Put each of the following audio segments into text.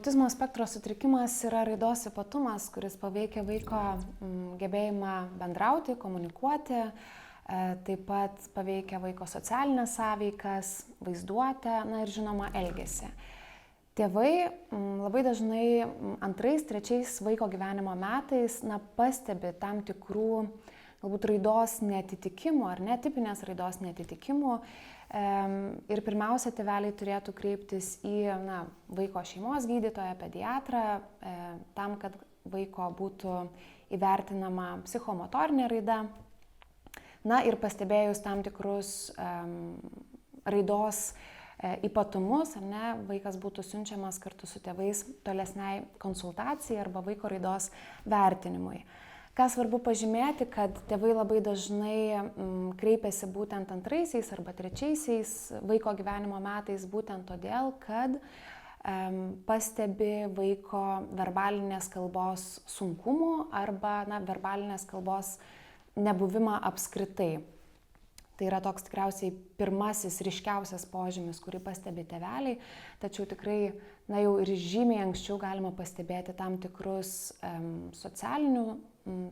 Autizmo spektro sutrikimas yra raidos ypatumas, kuris paveikia vaiko gebėjimą bendrauti, komunikuoti, taip pat paveikia vaiko socialinės sąveikas, vaizduotę, na ir žinoma elgesį. Tėvai labai dažnai 2-3 vaiko gyvenimo metais pastebi tam tikrų galbūt raidos neatitikimų ar netipinės raidos neatitikimų. Ir pirmiausia, tėveliai turėtų kreiptis į vaiko šeimos gydytoją, pediatrą, tam, kad vaiko būtų įvertinama psichomotorinė raida. Na ir pastebėjus tam tikrus raidos ypatumus, vaikas būtų siunčiamas kartu su tėvais tolesniai konsultacijai arba vaiko raidos vertinimui. Ką svarbu pažymėti, kad tėvai labai dažnai kreipiasi būtent 2 arba 3 vaiko gyvenimo metais būtent todėl, kad pastebi vaiko verbalinės kalbos sunkumų arba verbalinės kalbos nebuvimą apskritai. Tai yra toks tikriausiai pirmasis ryškiausias požymis, kurį pastebi tėveliai, tačiau tikrai jau ir žymiai anksčiau galima pastebėti tam tikrus socialinių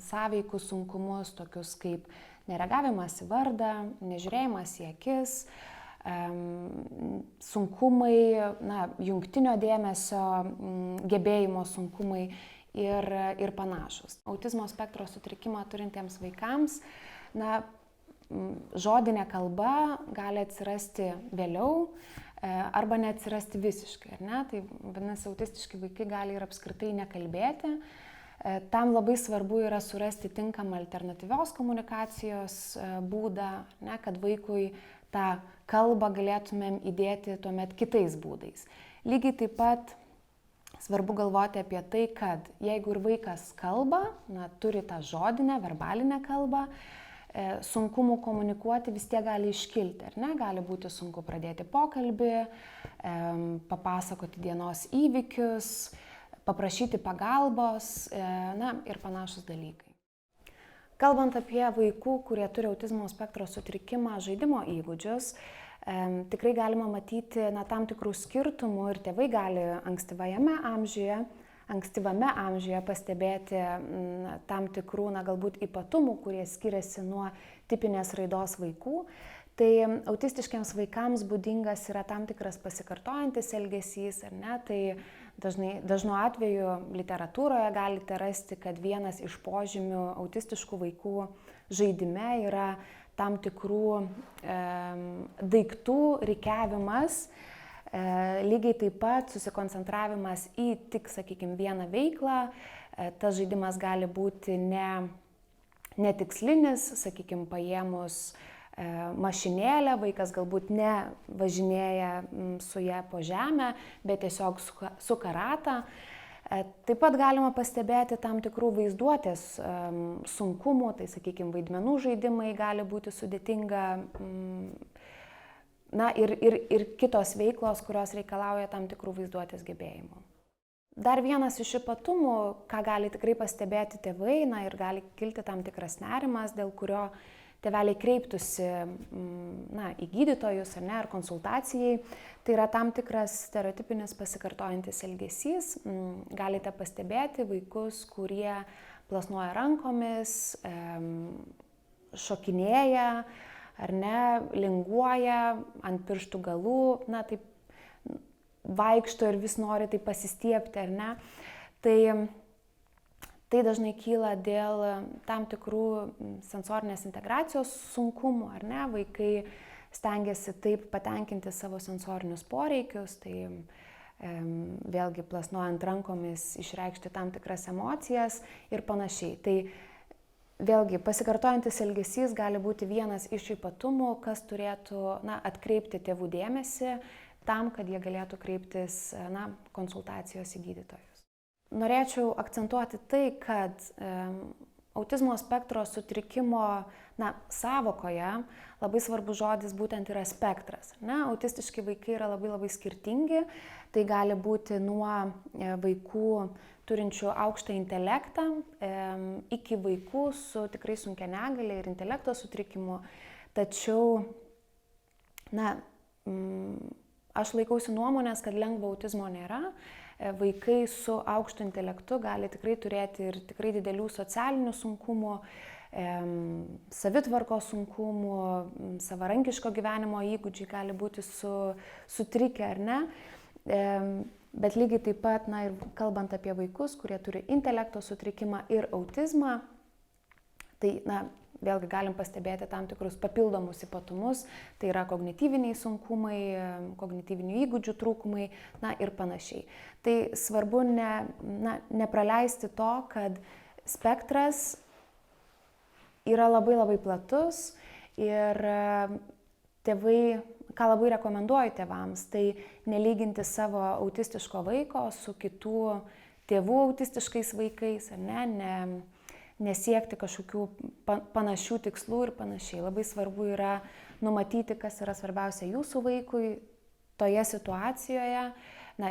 sąveikų sunkumus, tokius kaip nereagavimas į vardą, nežiūrėjimas į akis, sunkumai, jungtinio dėmesio gebėjimo sunkumai ir panašus. Autizmo spektro sutrikimą turintiems vaikams, žodinė kalba gali atsirasti vėliau arba neatsirasti visiškai. Tai vadinasi, autistiški vaikai gali ir apskritai nekalbėti. Tam labai svarbu yra surasti tinkamą alternatyvios komunikacijos būdą, kad vaikui tą kalbą galėtumėm įdėti tuomet kitais būdais. Lygiai taip pat svarbu galvoti apie tai, kad jeigu ir vaikas kalba, turi tą žodinę, verbalinę kalbą, sunkumų komunikuoti vis tiek gali iškilti, gali būti sunku pradėti pokalbį, papasakoti dienos įvykius, paprašyti pagalbos, ir panašus dalykai. Kalbant apie vaikų, kurie turi autizmo spektro sutrikimą, žaidimo įgūdžius, tikrai galima matyti tam tikrų skirtumų ir tėvai gali ankstyvame amžiuje pastebėti tam tikrų galbūt ypatumų, kurie skiriasi nuo tipinės raidos vaikų. Tai autistiškiams vaikams būdingas yra tam tikras pasikartojantis elgesys, tai dažnu atveju literatūroje galite rasti, kad vienas iš požymių autistiškų vaikų žaidime yra tam tikrų daiktų rikiavimas, lygiai taip pat susikoncentravimas į tik, vieną veiklą. Tas žaidimas gali būti netikslinis, paėmus mašinėlę, vaikas galbūt nevažinėja su ja po žemę, bet tiesiog suka ratą. Taip pat galima pastebėti tam tikrų vaizduotės sunkumų, tai vaidmenų žaidimai gali būti sudėtinga, ir kitos veiklos, kurios reikalauja tam tikrų vaizduotės gebėjimų. Dar vienas iš ypatumų, ką gali tikrai pastebėti tėvai, ir gali kilti tam tikras nerimas, dėl kurio tėveliai kreiptųsi į gydytojus ar konsultacijai, tai yra tam tikras stereotipinis pasikartojantis elgesys. Galite pastebėti vaikus, kurie plasnoja rankomis, šokinėja, linguoja ant pirštų galų, taip vaikšto ir vis nori tai pasistiepti, Tai dažnai kyla dėl tam tikrų sensorinės integracijos sunkumų, Vaikai stengiasi taip patenkinti savo sensorinius poreikius, tai vėlgi plasnojant rankomis išreikšti tam tikras emocijas ir panašiai. Tai vėlgi pasikartojantis elgesys gali būti vienas iš ypatumų, kas turėtų atkreipti tėvų dėmesį tam, kad jie galėtų kreiptis konsultacijos į gydytojus. Norėčiau akcentuoti tai, kad autizmo spektro sutrikimo sąvokoje labai svarbus žodis būtent yra spektras. Autistiški vaikai yra labai skirtingi, tai gali būti nuo vaikų turinčių aukštą intelektą iki vaikų su tikrai sunkia negalia ir intelekto sutrikimu. Tačiau, aš laikausi nuomonės, kad lengvo autizmo nėra. vaikai su aukštu intelektu gali tikrai turėti ir tikrai didelių socialinių sunkumų, savitvarkos sunkumų, savarankiško gyvenimo įgūdžiai gali būti sutrikę ar ne. Bet lygiai taip pat, ir kalbant apie vaikus, kurie turi intelekto sutrikimą ir autizmą, tai, vėlgi galim pastebėti tam tikrus papildomus ypatumus, tai yra kognityviniai sunkumai, kognityvinių įgūdžių trūkumai, ir panašiai. Tai svarbu nepraleisti to, kad spektras yra labai labai platus ir tėvai, ką labai rekomenduoju tėvams, tai nelyginti savo autistiško vaiko su kitų tėvų autistiškais vaikais, nesiekti kažkokių panašių tikslų ir panašiai. Labai svarbu yra numatyti, kas yra svarbiausia jūsų vaikui toje situacijoje,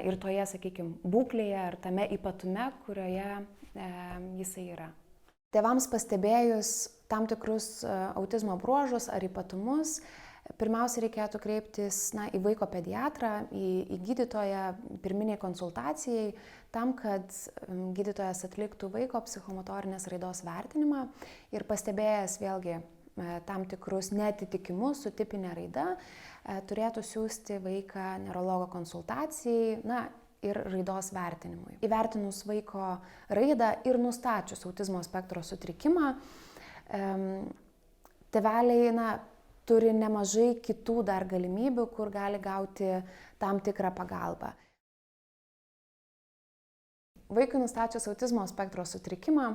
ir toje, sakykime, būklėje ar tame ypatume, kurioje jisai yra. Tėvams pastebėjus tam tikrus autizmo bruožus ar ypatumus, pirmiausia reikėtų kreiptis į vaiko pediatrą, į gydytoją pirminiai konsultacijai, tam, kad gydytojas atliktų vaiko psichomotorinės raidos vertinimą ir pastebėjęs vėlgi tam tikrus neatitikimus su tipinė raida, turėtų siųsti vaiką neurologo konsultacijai ir raidos vertinimui. Įvertinus vaiko raidą ir nustačius autizmo spektro sutrikimą, tėveliai turi nemažai kitų dar galimybių, kur gali gauti tam tikrą pagalbą. Vaikui nustačius autizmo spektro sutrikimą,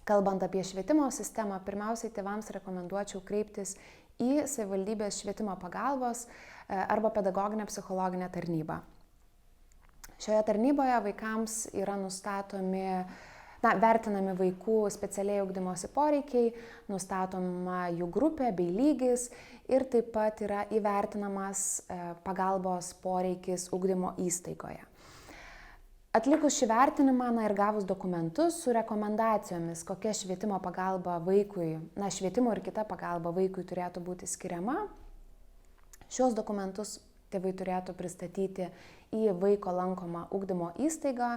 kalbant apie švietimo sistemą, pirmiausiai tėvams rekomenduočiau kreiptis į savivaldybės švietimo pagalbos arba pedagoginę psichologinę tarnybą. Šioje tarnyboje vaikams yra vertinami vaikų specialiai ugdymosi poreikiai, nustatoma jų grupė bei lygis ir taip pat yra įvertinamas pagalbos poreikis ugdymo įstaigoje. Atlikus šį vertinimą ir gavus dokumentus su rekomendacijomis, kokia švietimo pagalba vaikui, švietimo ir kita pagalba vaikui turėtų būti skiriama, šios dokumentus tėvai turėtų pristatyti į vaiko lankomą ugdymo įstaigą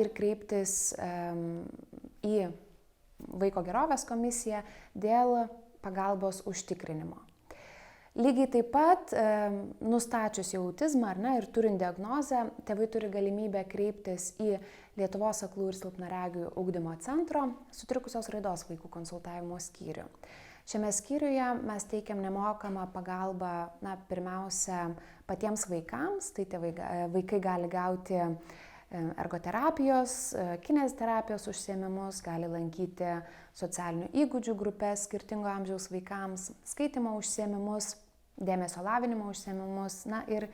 ir kreiptis į vaiko gerovės komisiją dėl pagalbos užtikrinimo. Lygiai taip pat, nustačius jau autizmą ir turint diagnozę, tėvai turi galimybę kreiptis į Lietuvos aklų ir silpnaregių ugdymo centro sutrikusios raidos vaikų konsultavimo skyrių. Šiame skyriuje mes teikiam nemokamą pagalbą, pirmiausia, patiems vaikams, tai vaikai gali gauti ergoterapijos, kineziterapijos užsiėmimus, gali lankyti socialinių įgūdžių grupės skirtingo amžiaus vaikams, skaitymo užsiėmimus, dėmesio lavinimo užsiėmimus, ir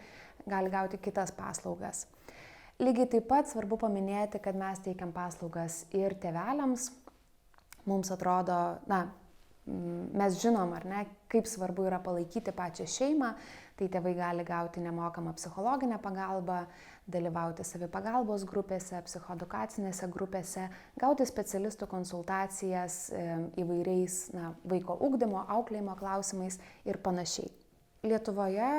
gali gauti kitas paslaugas. Lygiai taip pat svarbu paminėti, kad mes teikiam paslaugas ir tėveliams. Mums atrodo, mes žinom, kaip svarbu yra palaikyti pačią šeimą, tai tėvai gali gauti nemokamą psichologinę pagalbą, dalyvauti savipagalbos grupėse, psichoedukacinėse grupėse, gauti specialistų konsultacijas įvairiais vaiko ugdymo, auklėjimo klausimais ir panašiai. Lietuvoje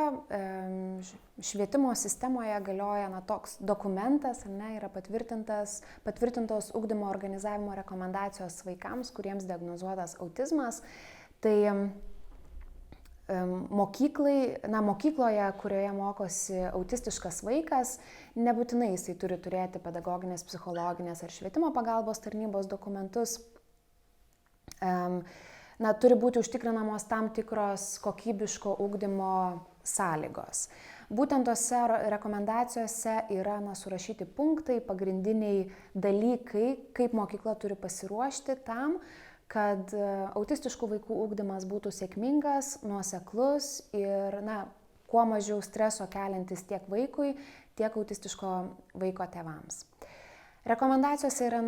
švietimo sistemoje galioja toks dokumentas, yra patvirtintos ugdymo organizavimo rekomendacijos vaikams, kuriems diagnozuotas autizmas. Tai mokykloje, kurioje mokosi autistiškas vaikas, nebūtinai jisai turi turėti pedagoginės, psichologinės ar švietimo pagalbos tarnybos dokumentus. Turi būti užtikrinamos tam tikros kokybiško ugdymo sąlygos. Būtent tose rekomendacijose yra surašyti punktai, pagrindiniai dalykai, kaip mokykla turi pasiruošti tam, kad autistiškų vaikų ugdymas būtų sėkmingas, nuoseklus ir kuo mažiau streso keliantis tiek vaikui, tiek autistiško vaiko tėvams. Rekomendacijose yra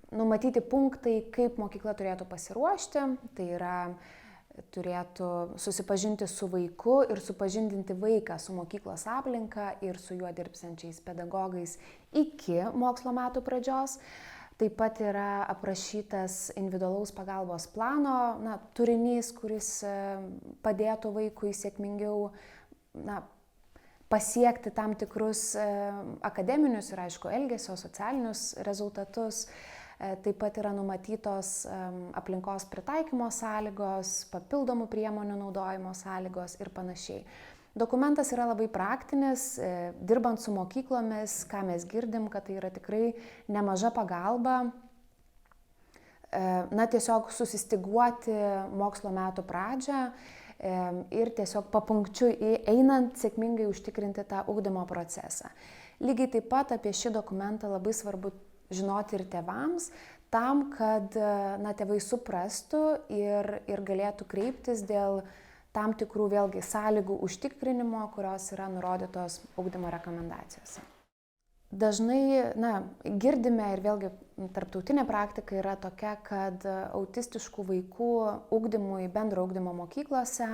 numatyti punktai, kaip mokykla turėtų pasiruošti, tai yra turėtų susipažinti su vaiku ir supažindinti vaiką su mokyklos aplinka ir su juo dirbsiančiais pedagogais iki mokslo metų pradžios. Taip pat yra aprašytas individualaus pagalbos plano turinys, kuris padėtų vaikui sėkmingiau pasiekti tam tikrus akademinius ir, aišku, elgesio, socialinius rezultatus. Taip pat yra numatytos aplinkos pritaikymo sąlygos, papildomų priemonių naudojimo sąlygos ir panašiai. Dokumentas yra labai praktinis, dirbant su mokyklomis, ką mes girdim, kad tai yra tikrai nemaža pagalba, tiesiog susistiguoti mokslo metų pradžią ir tiesiog papunkčiui einant sėkmingai užtikrinti tą ugdymo procesą. Lygiai taip pat apie šį dokumentą labai svarbu žinoti ir tėvams, tam, kad tėvai suprastų ir galėtų kreiptis dėl tam tikrų vėlgi sąlygų užtikrinimo, kurios yra nurodytos ugdymo rekomendacijose. Dažnai girdime ir vėlgi tarptautinė praktika yra tokia, kad autistiškų vaikų ugdymui bendro ugdymo mokyklose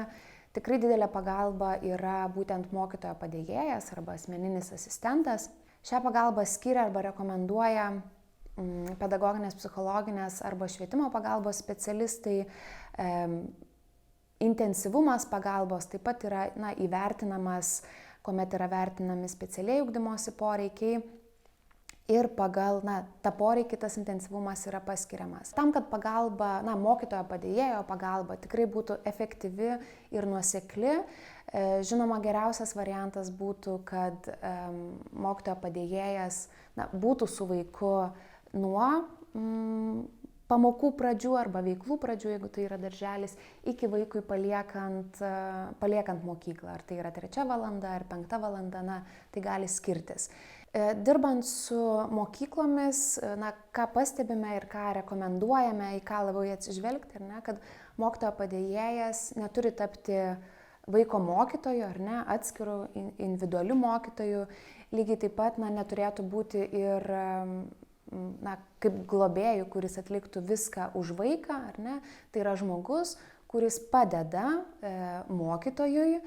tikrai didelė pagalba yra būtent mokytojo padėjėjas arba asmeninis asistentas. Šią pagalbą skiria arba rekomenduoja pedagoginės, psichologinės arba švietimo pagalbos specialistai. Intensyvumas pagalbos taip pat yra įvertinamas, kuomet yra vertinami specialiai ugdymosi poreikiai ir pagal tą poreikį tas intensyvumas yra paskiriamas. Tam, kad pagalba, mokytojo padėjėjo pagalba tikrai būtų efektyvi ir nuosekli, žinoma, geriausias variantas būtų, kad mokytojo padėjėjas būtų su vaiku nuo pamokų pradžių arba veiklų pradžių, jeigu tai yra darželis, iki vaikui paliekant mokyklą. Ar tai yra 3 valanda, ar 5 valanda, tai gali skirtis. Dirbant su mokyklomis, ką pastebime ir ką rekomenduojame, į ką labiau atsižvelgti, kad mokytojo padėjėjas neturi tapti vaiko mokytoju, atskiru individualiu mokytoju. Lygiai taip pat neturėtų būti ir kaip globėjų, kuris atliktų viską už vaiką, tai yra žmogus, kuris padeda mokytojui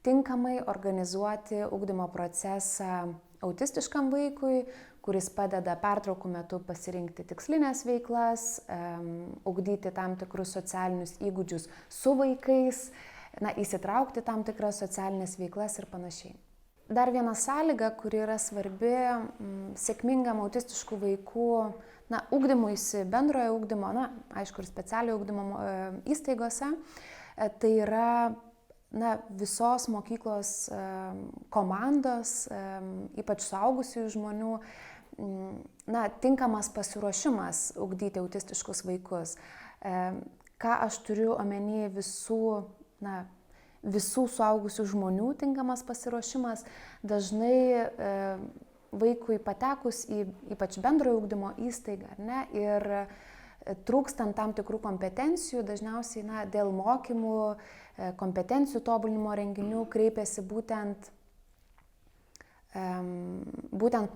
tinkamai organizuoti ugdymo procesą autistiškam vaikui, kuris padeda pertraukų metu pasirinkti tikslinės veiklas, ugdyti tam tikrus socialinius įgūdžius su vaikais, įsitraukti tam tikras socialinės veiklas ir panašiai. Dar viena sąlyga, kuri yra svarbi sėkmingam autistiškų vaikų ugdymuisi bendrojo ugdymo, aišku, ir specialiojo ugdymo įstaigose, tai yra visos mokyklos komandos, ypač suaugusiųjų žmonių, tinkamas pasiruošimas ugdyti autistiškus vaikus. Ką aš turiu omeny visų suaugusių žmonių tinkamas pasiruošimas, dažnai vaikui patekus į ypač bendrojo ugdymo įstaigą ir trūkstant tam tikrų kompetencijų, dažniausiai dėl mokymų, kompetencijų tobulinimo renginių kreipiasi būtent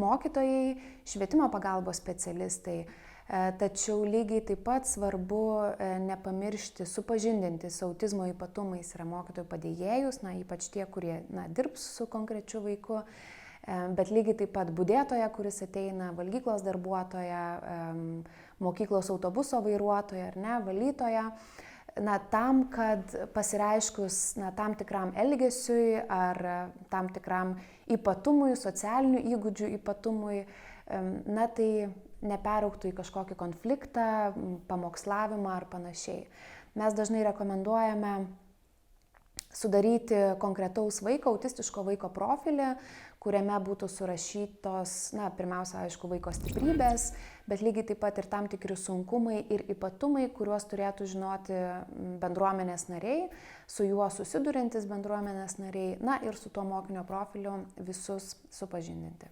mokytojai, švietimo pagalbos specialistai. Tačiau lygiai taip pat svarbu nepamiršti supažindinti su autizmo ypatumais yra mokytojų padėjėjus, ypač tie, kurie dirbs su konkrečiu vaiku, bet lygiai taip pat budėtoja, kuris ateina, valgyklos darbuotoja, mokyklos autobuso vairuotoja, valytoja, tam, kad pasireiškus tam tikram elgesiui ar tam tikram ypatumui, socialinių įgūdžių ypatumui, tai neperaugtų į kažkokį konfliktą, pamokslavimą ar panašiai. Mes dažnai rekomenduojame sudaryti konkretaus vaiko, autistiško vaiko profilį, kuriame būtų surašytos, pirmiausia, aišku, vaiko stiprybės, bet lygiai taip pat ir tam tikri sunkumai ir ypatumai, kuriuos turėtų žinoti bendruomenės nariai, su juo susiduriantis bendruomenės nariai, ir su tuo mokinio profiliu visus supažindinti.